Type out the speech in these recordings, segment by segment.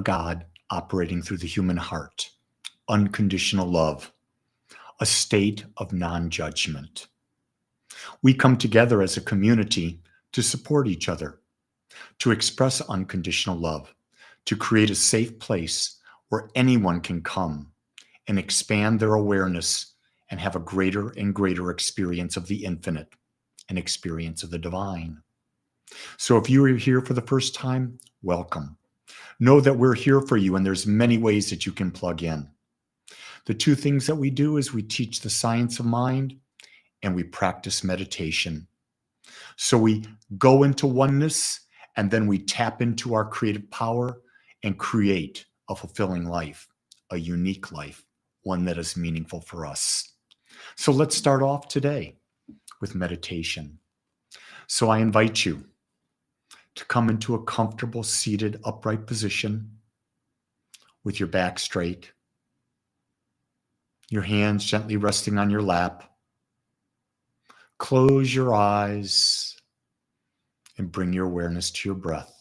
God operating through the human heart, unconditional love, a state of non-judgment. We come together as a community to support each other, to express unconditional love, to create a safe place where anyone can come and expand their awareness and have a greater and greater experience of the infinite, an experience of the divine. So if you are here for the first time, welcome. Know that we're here for you, and there's many ways that you can plug in. The two things that we do is we teach the science of mind and we practice meditation. So we go into oneness and then we tap into our creative power and create a fulfilling life, a unique life, one that is meaningful for us. So let's start off today with meditation. So I invite you to come into a comfortable, seated, upright position with your back straight, your hands gently resting on your lap. Close your eyes and bring your awareness to your breath.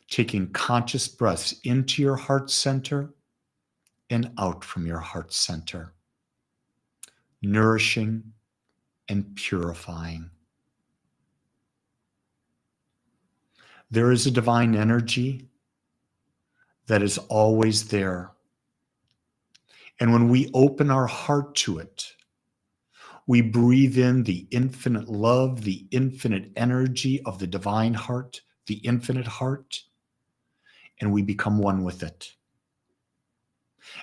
Taking conscious breaths into your heart center and out from your heart center, nourishing and purifying. There is a divine energy that is always there. And when we open our heart to it, we breathe in the infinite love, the infinite energy of the divine heart, the infinite heart, and we become one with it.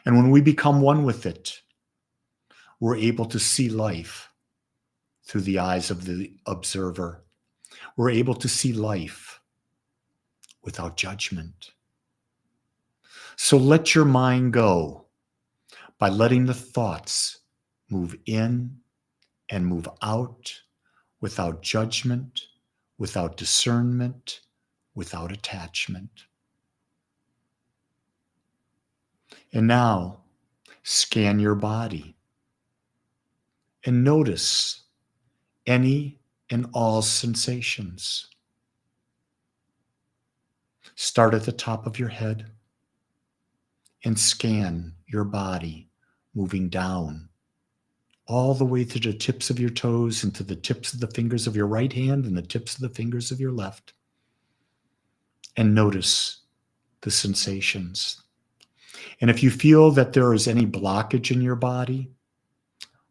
And when we become one with it, we're able to see life through the eyes of the observer. We're able to see life without judgment. So let your mind go by letting the thoughts move in and move out without judgment, without discernment, without attachment. And now, scan your body and notice any and all sensations. Start at the top of your head and scan your body, moving down all the way to the tips of your toes and to the tips of the fingers of your right hand and the tips of the fingers of your left. And notice the sensations. And if you feel that there is any blockage in your body,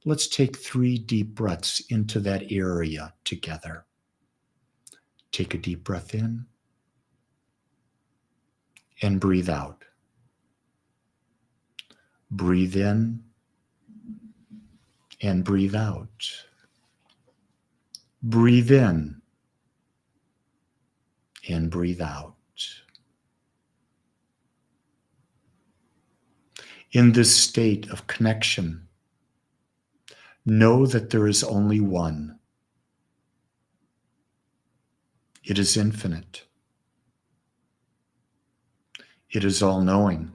let's take 3 deep breaths into that area together. Take a deep breath in and breathe out. Breathe in and breathe out. Breathe in and breathe out. In this state of connection, know that there is only one. It is infinite. It is all-knowing.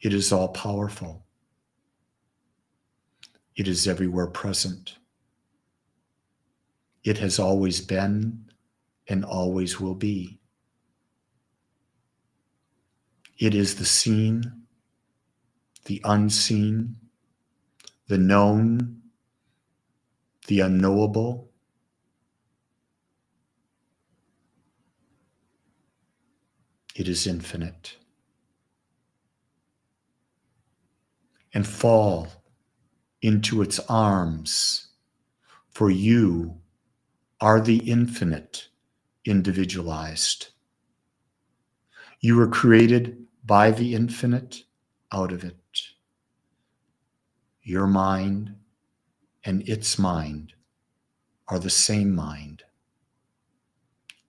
It is all-powerful. It is everywhere present. It has always been and always will be. It is the seen, the unseen, the known, the unknowable. It is infinite. And fall into its arms, for you are the infinite individualized. You were created by the infinite, out of it. Your mind and its mind are the same mind.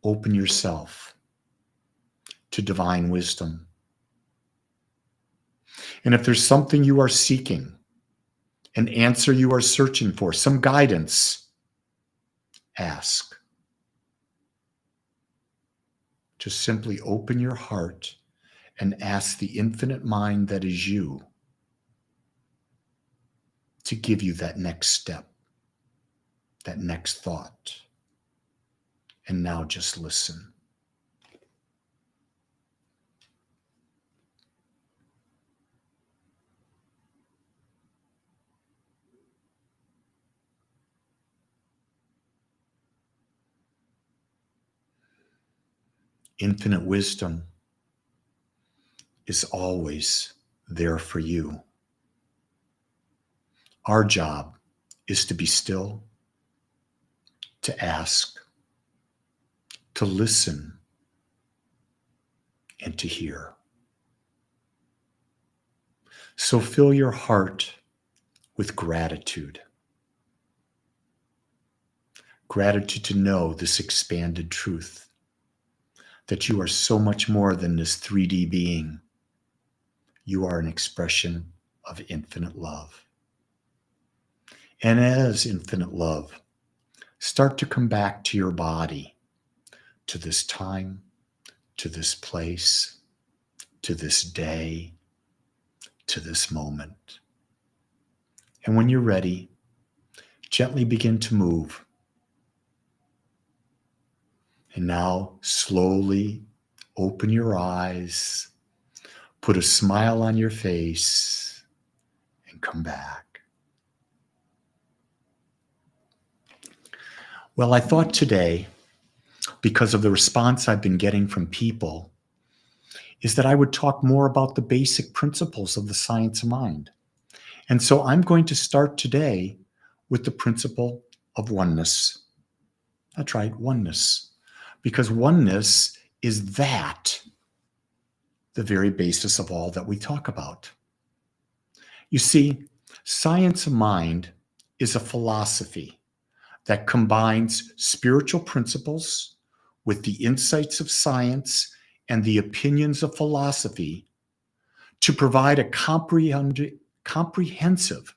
Open yourself to divine wisdom. And if there's something you are seeking, an answer you are searching for, some guidance, ask. Just simply open your heart and ask the infinite mind that is you to give you that next step, that next thought. And now just listen. Infinite wisdom is always there for you. Our job is to be still, to ask, to listen, and to hear. So fill your heart with gratitude. Gratitude to know this expanded truth, that you are so much more than this 3D being. You are an expression of infinite love. And as infinite love, start to come back to your body, to this time, to this place, to this day, to this moment. And when you're ready, gently begin to move. And now slowly open your eyes, put a smile on your face, and come back. Well, I thought today, because of the response I've been getting from people, is that I would talk more about the basic principles of the science of mind. And so I'm going to start today with the principle of oneness. That's right, oneness. Because oneness is the very basis of all that we talk about. You see, science of mind is a philosophy that combines spiritual principles with the insights of science and the opinions of philosophy to provide a comprehensive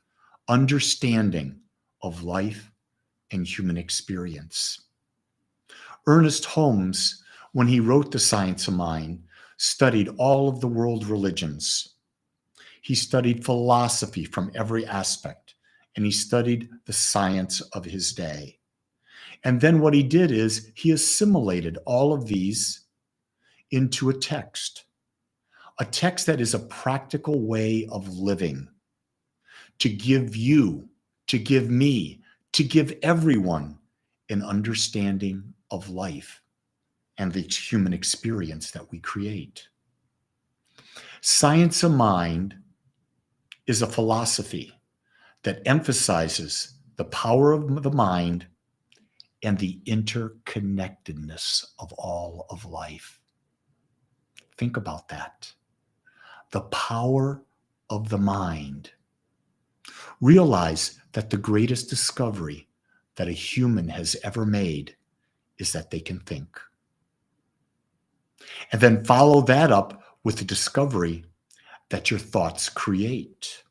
understanding of life and human experience. Ernest Holmes, when he wrote The Science of Mind, studied all of the world religions. He studied philosophy from every aspect, and he studied the science of his day. And then what he did is he assimilated all of these into a text that is a practical way of living, to give you, to give me, to give everyone an understanding of life and the human experience that we create. Science of Mind is a philosophy that emphasizes the power of the mind and the interconnectedness of all of life. Think about that. The power of the mind. Realize that the greatest discovery that a human has ever made is that they can think. And then follow that up with the discovery that your thoughts create.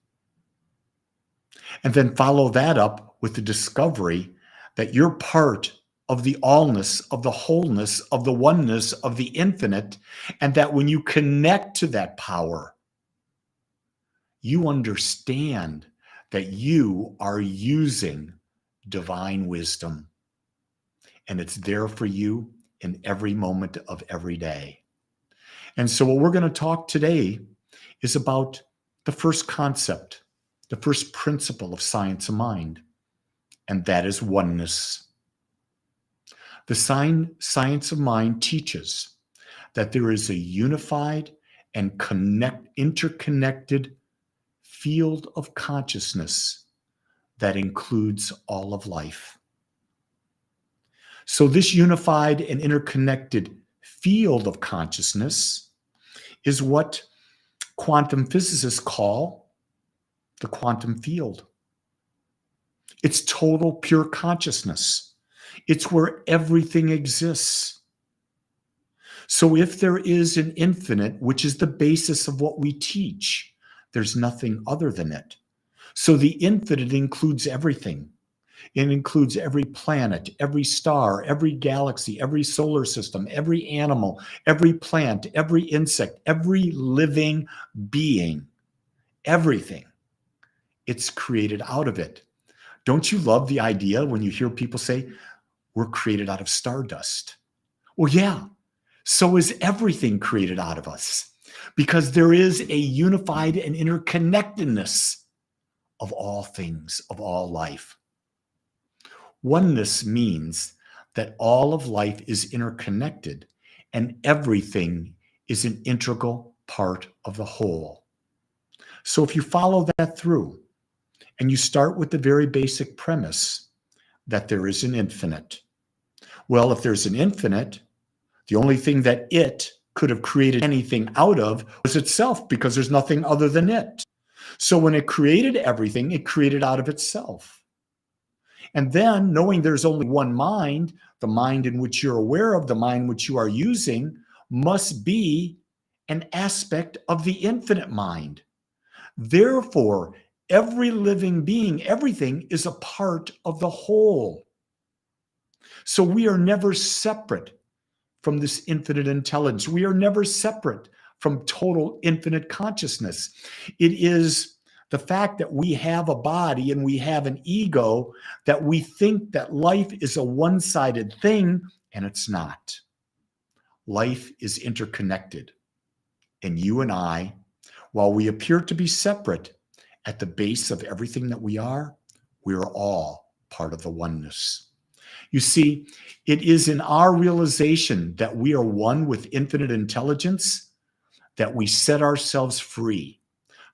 And then follow that up with the discovery that you're part of the allness, of the wholeness, of the oneness, of the infinite, and that when you connect to that power, you understand that you are using divine wisdom, and it's there for you in every moment of every day. And so what we're going to talk today is about the first concept, the first principle of science of mind, and that is oneness. The science of mind teaches that there is a unified and interconnected field of consciousness that includes all of life. So this unified and interconnected field of consciousness is what quantum physicists call the quantum field. It's total pure consciousness. It's where everything exists. So if there is an infinite, which is the basis of what we teach, there's nothing other than it. So the infinite includes everything. It includes every planet, every star, every galaxy, every solar system, every animal, every plant, every insect, every living being, everything. It's created out of it. Don't you love the idea when you hear people say, we're created out of stardust? Well, yeah, so is everything created out of us, because there is a unified and interconnectedness of all things, of all life. Oneness means that all of life is interconnected and everything is an integral part of the whole. So if you follow that through and you start with the very basic premise that there is an infinite, well, if there's an infinite, the only thing that it could have created anything out of was itself, because there's nothing other than it. So when it created everything, it created out of itself. And then, knowing there's only one mind, the mind in which you're aware of, the mind which you are using, must be an aspect of the infinite mind. Therefore, every living being, everything is a part of the whole. So we are never separate from this infinite intelligence. We are never separate from total infinite consciousness. It is the fact that we have a body and we have an ego that we think that life is a one-sided thing, and it's not. Life is interconnected. And you and I, while we appear to be separate, at the base of everything that we are all part of the oneness. You see, it is in our realization that we are one with infinite intelligence that we set ourselves free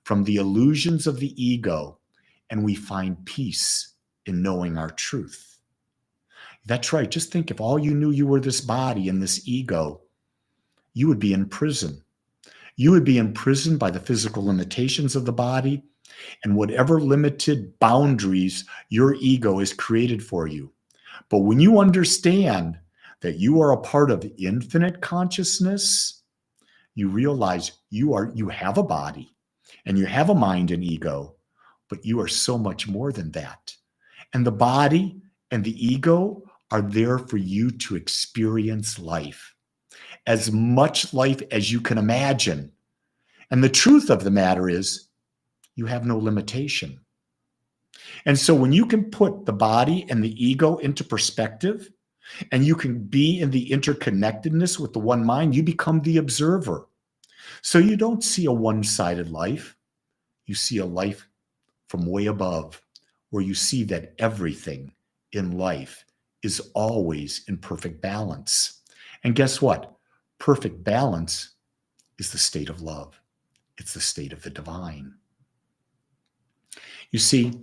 from the illusions of the ego, and we find peace in knowing our truth. That's right. Just think, if all you knew you were this body and this ego, you would be in prison. You would be imprisoned by the physical limitations of the body and whatever limited boundaries your ego has created for you. But when you understand that you are a part of infinite consciousness, you realize you have a body and you have a mind and ego, but you are so much more than that. And the body and the ego are there for you to experience life, as much life as you can imagine. And the truth of the matter is, you have no limitation. And so when you can put the body and the ego into perspective, and you can be in the interconnectedness with the one mind, you become the observer. So you don't see a one-sided life. You see a life from way above, where you see that everything in life is always in perfect balance. And guess what? Perfect balance is the state of love. It's the state of the divine. You see,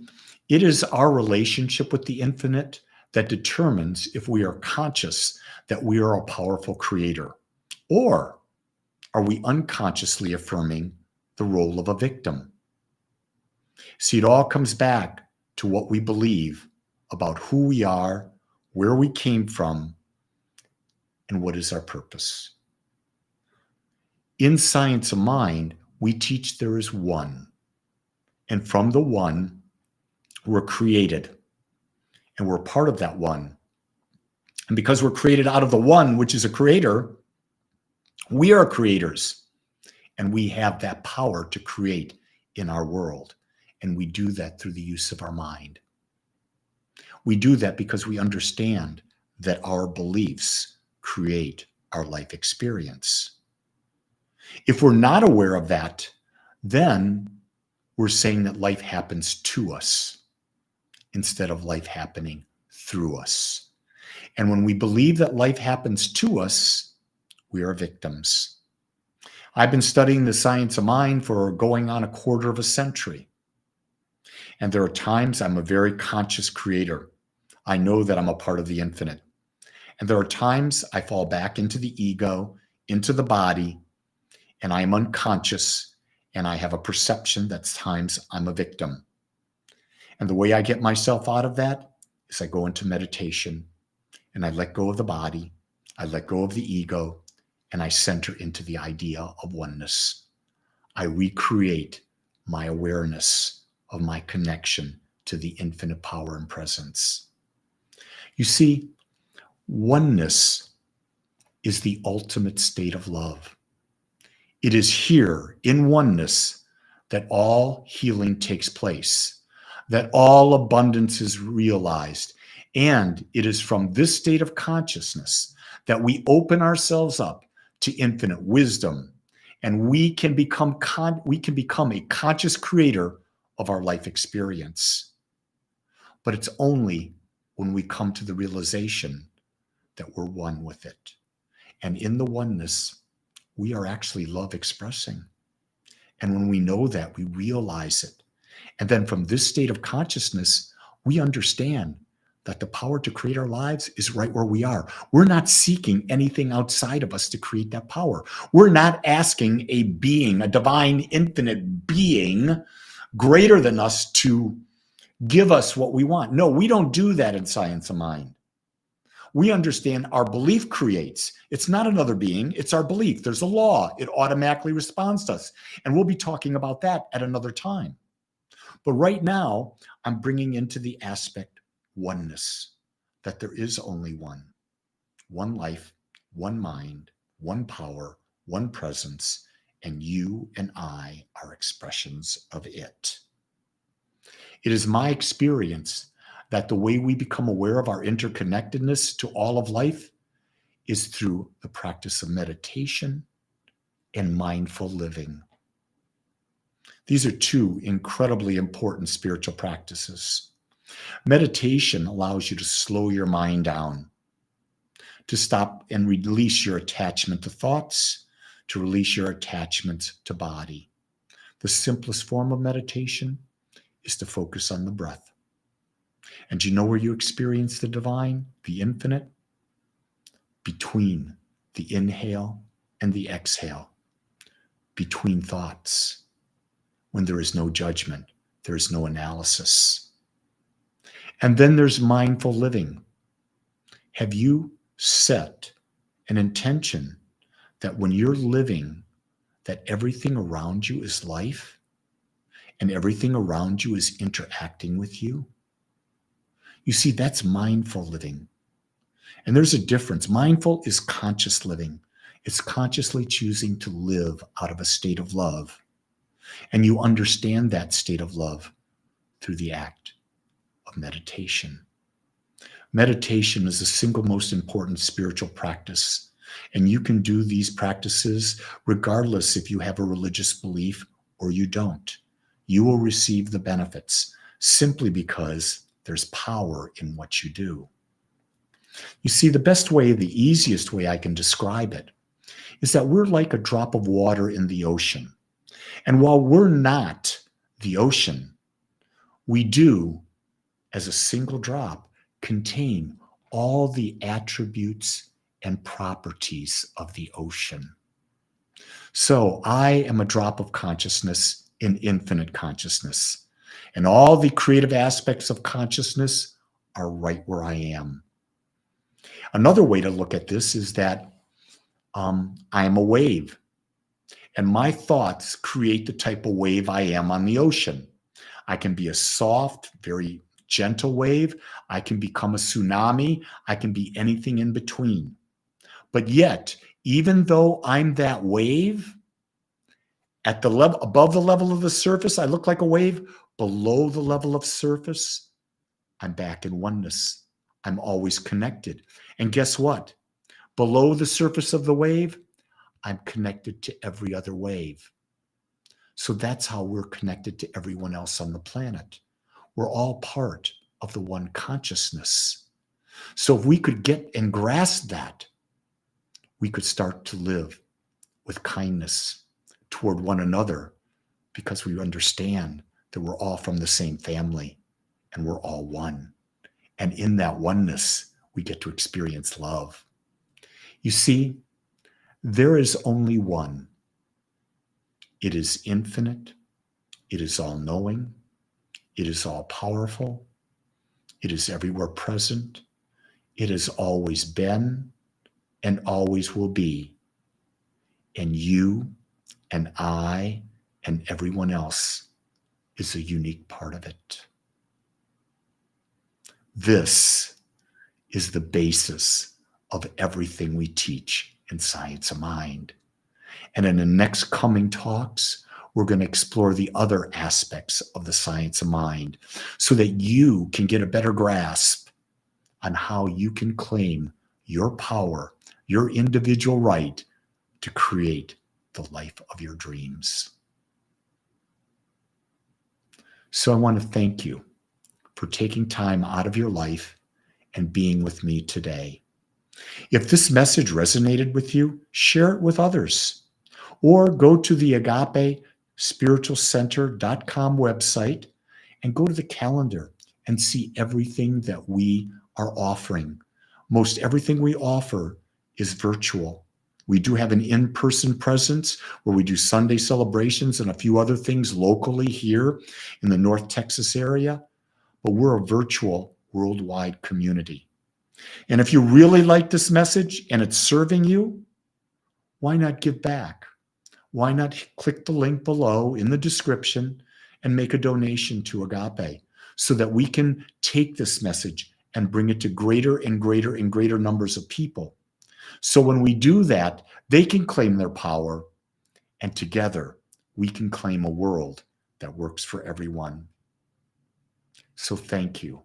it is our relationship with the infinite that determines if we are conscious that we are a powerful creator, or are we unconsciously affirming the role of a victim. See, it all comes back to what we believe about who we are, where we came from, and what is our purpose. In Science of Mind, we teach there is one. And from the one, we're created. And we're part of that one. And because we're created out of the one, which is a creator, we are creators. And we have that power to create in our world. And we do that through the use of our mind. We do that because we understand that our beliefs create our life experience. If we're not aware of that, then we're saying that life happens to us instead of life happening through us. And when we believe that life happens to us, we are victims. I've been studying the science of mind for going on a quarter of a century. And there are times I'm a very conscious creator. I know that I'm a part of the infinite. And there are times I fall back into the ego, into the body, and I am unconscious, and I have a perception that times I'm a victim. And the way I get myself out of that is I go into meditation, and I let go of the body, I let go of the ego, and I center into the idea of oneness. I recreate my awareness of my connection to the infinite power and presence. You see, oneness is the ultimate state of love. It is here in oneness that all healing takes place, that all abundance is realized. And it is from this state of consciousness that we open ourselves up to infinite wisdom, and we can become a conscious creator of our life experience. But it's only when we come to the realization that we're one with it. And in the oneness, we are actually love expressing. And when we know that, we realize it. And then from this state of consciousness, we understand that the power to create our lives is right where we are. We're not seeking anything outside of us to create that power. We're not asking a being, a divine, infinite being greater than us to give us what we want. No, we don't do that in Science of Mind. We understand our belief creates. It's not another being, it's our belief. There's a law, it automatically responds to us. And we'll be talking about that at another time. But right now, I'm bringing into the aspect oneness, that there is only one life, one mind, one power, one presence, and you and I are expressions of it. It is my experience that the way we become aware of our interconnectedness to all of life is through the practice of meditation and mindful living. These are two incredibly important spiritual practices. Meditation allows you to slow your mind down, to stop and release your attachment to thoughts, to release your attachment to body. The simplest form of meditation is to focus on the breath. And do you know where you experience the divine, the infinite? Between the inhale and the exhale, between thoughts. When there is no judgment, there is no analysis. And then there's mindful living. Have you set an intention that when you're living, that everything around you is life and everything around you is interacting with you? You see, that's mindful living. And there's a difference. Mindful is conscious living. It's consciously choosing to live out of a state of love. And you understand that state of love through the act of meditation. Meditation is the single most important spiritual practice. And you can do these practices regardless if you have a religious belief or you don't. You will receive the benefits simply because there's power in what you do. You see, the best way, the easiest way I can describe it is that we're like a drop of water in the ocean. And while we're not the ocean, we do, as a single drop, contain all the attributes and properties of the ocean. So I am a drop of consciousness in infinite consciousness. And all the creative aspects of consciousness are right where I am. Another way to look at this is that I am a wave. And my thoughts create the type of wave I am on the ocean. I can be a soft, very gentle wave. I can become a tsunami. I can be anything in between. But yet, even though I'm that wave, at the level, above the level of the surface, I look like a wave. Below the level of surface, I'm back in oneness. I'm always connected. And guess what? Below the surface of the wave, I'm connected to every other wave. So that's how we're connected to everyone else on the planet. We're all part of the one consciousness. So if we could get and grasp that, we could start to live with kindness toward one another because we understand that we're all from the same family and we're all one. And in that oneness, we get to experience love. You see, there is only one. It is infinite. It is all-knowing. It is all-powerful. It is everywhere present. It has always been and always will be. And you and I and everyone else is a unique part of it. This is the basis of everything we teach in Science of Mind. And in the next coming talks, we're going to explore the other aspects of the Science of Mind so that you can get a better grasp on how you can claim your power, your individual right to create the life of your dreams. So I want to thank you for taking time out of your life and being with me today. If this message resonated with you, share it with others. Or go to the Agape spiritualcenter.com website and go to the calendar and see everything that we are offering. Most everything we offer is virtual. We do have an in-person presence where we do Sunday celebrations and a few other things locally here in the North Texas area, but we're a virtual worldwide community. And if you really like this message and it's serving you, why not give back? Why not click the link below in the description and make a donation to Agape so that we can take this message and bring it to greater and greater and greater numbers of people. So when we do that, they can claim their power, and together we can claim a world that works for everyone. So thank you.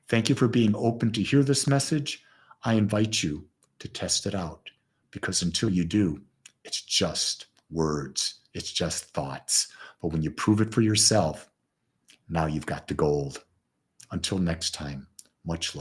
Thank you for being open to hear this message. I invite you to test it out, because until you do, it's just words. It's just thoughts. But when you prove it for yourself, now you've got the gold. Until next time, much love.